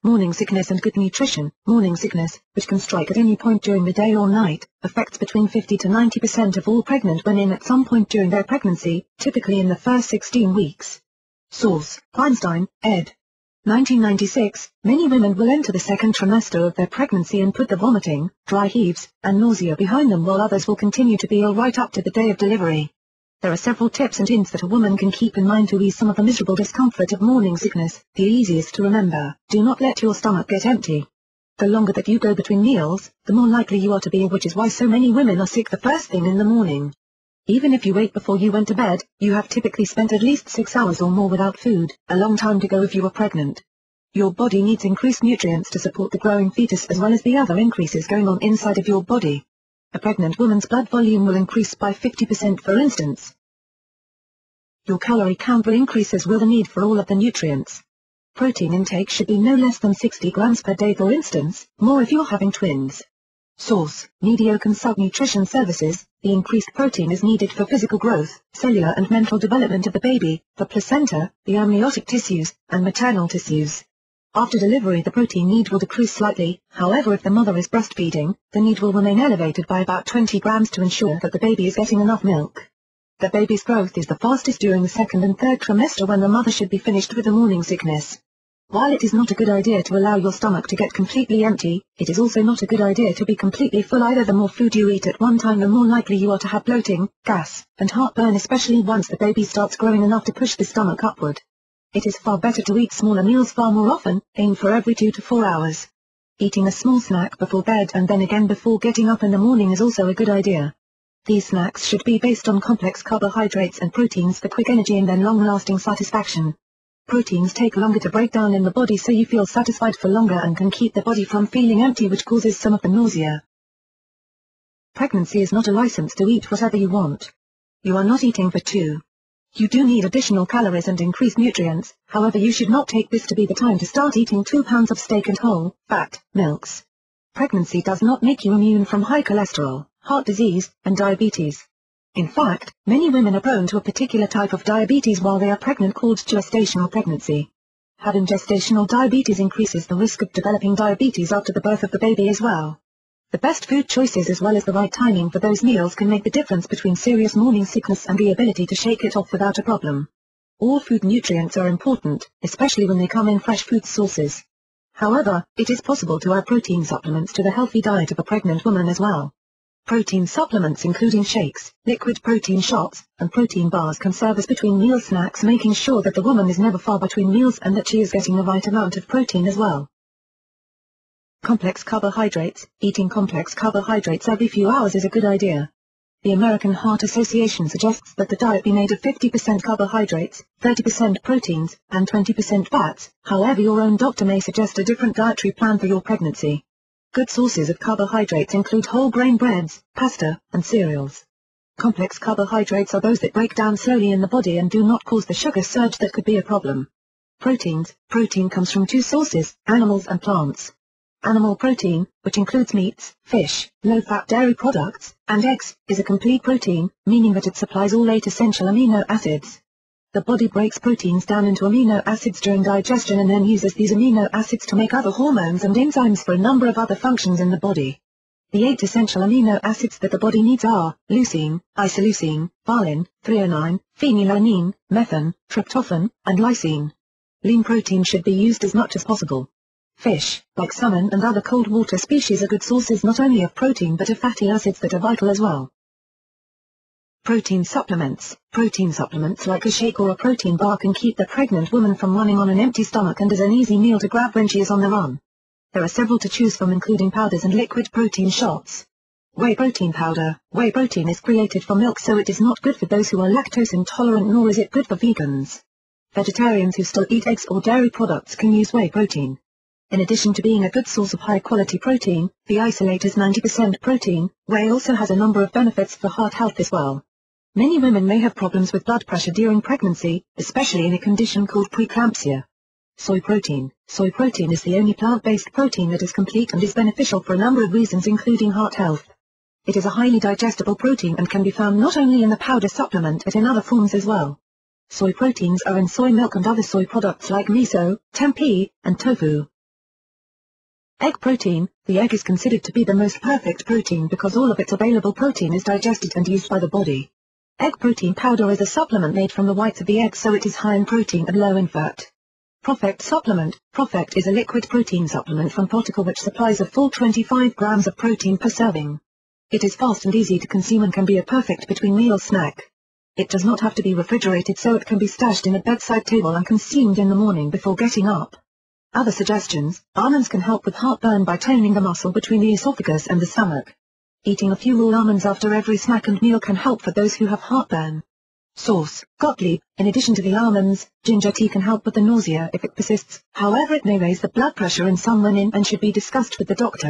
Morning sickness and good nutrition. Morning sickness, which can strike at any point during the day or night, affects between 50 to 90% of all pregnant women at some point during their pregnancy, typically in the first 16 weeks. Source: Feinstein, ed. 1996. Many women will enter the second trimester of their pregnancy and put the vomiting, dry heaves, and nausea behind them, while others will continue to be all right up to the day of delivery. There are several tips and hints that a woman can keep in mind to ease some of the miserable discomfort of morning sickness. The easiest to remember: do not let your stomach get empty. The longer that you go between meals, the more likely you are to be ill, which is why so many women are sick the first thing in the morning. Even if you ate before you went to bed, you have typically spent at least 6 hours or more without food, a long time to go if you are pregnant. Your body needs increased nutrients to support the growing fetus as well as the other increases going on inside of your body. A pregnant woman's blood volume will increase by 50%, for instance. Your calorie count will increase, as will the need for all of the nutrients. Protein intake should be no less than 60 grams per day, for instance, more if you're having twins. Source: Media Consult Nutrition Services. The increased protein is needed for physical growth, cellular and mental development of the baby, the placenta, the amniotic tissues, and maternal tissues. After delivery, the protein need will decrease slightly. However, if the mother is breastfeeding, the need will remain elevated by about 20 grams to ensure that the baby is getting enough milk. The baby's growth is the fastest during the second and third trimester, when the mother should be finished with the morning sickness. While it is not a good idea to allow your stomach to get completely empty, it is also not a good idea to be completely full either. The more food you eat at one time, the more likely you are to have bloating, gas, and heartburn, especially once the baby starts growing enough to push the stomach upward. It is far better to eat smaller meals far more often, aim for every 2 to 4 hours. Eating a small snack before bed and then again before getting up in the morning is also a good idea. These snacks should be based on complex carbohydrates and proteins for quick energy and then long-lasting satisfaction. Proteins take longer to break down in the body, so you feel satisfied for longer and can keep the body from feeling empty, which causes some of the nausea. Pregnancy is not a license to eat whatever you want. You are not eating for two. You do need additional calories and increased nutrients, however you should not take this to be the time to start eating 2 pounds of steak and whole, fat, milks. Pregnancy does not make you immune from high cholesterol, heart disease, and diabetes. In fact, many women are prone to a particular type of diabetes while they are pregnant called gestational pregnancy. Having gestational diabetes increases the risk of developing diabetes after the birth of the baby as well. The best food choices as well as the right timing for those meals can make the difference between serious morning sickness and the ability to shake it off without a problem. All food nutrients are important, especially when they come in fresh food sources. However, it is possible to add protein supplements to the healthy diet of a pregnant woman as well. Protein supplements including shakes, liquid protein shots, and protein bars can serve as between meal snacks, making sure that the woman is never far between meals and that she is getting the right amount of protein as well. Complex carbohydrates. Eating complex carbohydrates every few hours is a good idea. The American Heart Association suggests that the diet be made of 50% carbohydrates, 30% proteins, and 20% fats. However, your own doctor may suggest a different dietary plan for your pregnancy. Good sources of carbohydrates include whole grain breads, pasta, and cereals. Complex carbohydrates are those that break down slowly in the body and do not cause the sugar surge that could be a problem. Proteins. Protein comes from 2 sources, animals and plants. Animal protein, which includes meats, fish, low-fat dairy products, and eggs, is a complete protein, meaning that it supplies all 8 essential amino acids. The body breaks proteins down into amino acids during digestion and then uses these amino acids to make other hormones and enzymes for a number of other functions in the body. The 8 essential amino acids that the body needs are leucine, isoleucine, valine, threonine, phenylalanine, methane, tryptophan, and lysine. Lean protein should be used as much as possible. Fish, like salmon and other cold water species, are good sources not only of protein but of fatty acids that are vital as well. Protein supplements. Protein supplements like a shake or a protein bar can keep the pregnant woman from running on an empty stomach and is an easy meal to grab when she is on the run. There are several to choose from, including powders and liquid protein shots. Whey protein powder. Whey protein is created from milk, so it is not good for those who are lactose intolerant, nor is it good for vegans. Vegetarians who still eat eggs or dairy products can use whey protein. In addition to being a good source of high-quality protein, the isolate is 90% protein. Whey also has a number of benefits for heart health as well. Many women may have problems with blood pressure during pregnancy, especially in a condition called preeclampsia. Soy protein. Soy protein is the only plant-based protein that is complete and is beneficial for a number of reasons, including heart health. It is a highly digestible protein and can be found not only in the powder supplement but in other forms as well. Soy proteins are in soy milk and other soy products like miso, tempeh, and tofu. Egg protein. The egg is considered to be the most perfect protein because all of its available protein is digested and used by the body. Egg protein powder is a supplement made from the whites of the egg, so it is high in protein and low in fat. ProfectR supplement. ProfectR is a liquid protein supplement from Protica which supplies a full 25 grams of protein per serving. It is fast and easy to consume and can be a perfect between meal snack. It does not have to be refrigerated, so it can be stashed in a bedside table and consumed in the morning before getting up. Other suggestions: almonds can help with heartburn by toning the muscle between the esophagus and the stomach. Eating a few raw almonds after every snack and meal can help for those who have heartburn. Source: Gottlieb. In addition to the almonds, ginger tea can help with the nausea if it persists, however it may raise the blood pressure in some women and should be discussed with the doctor.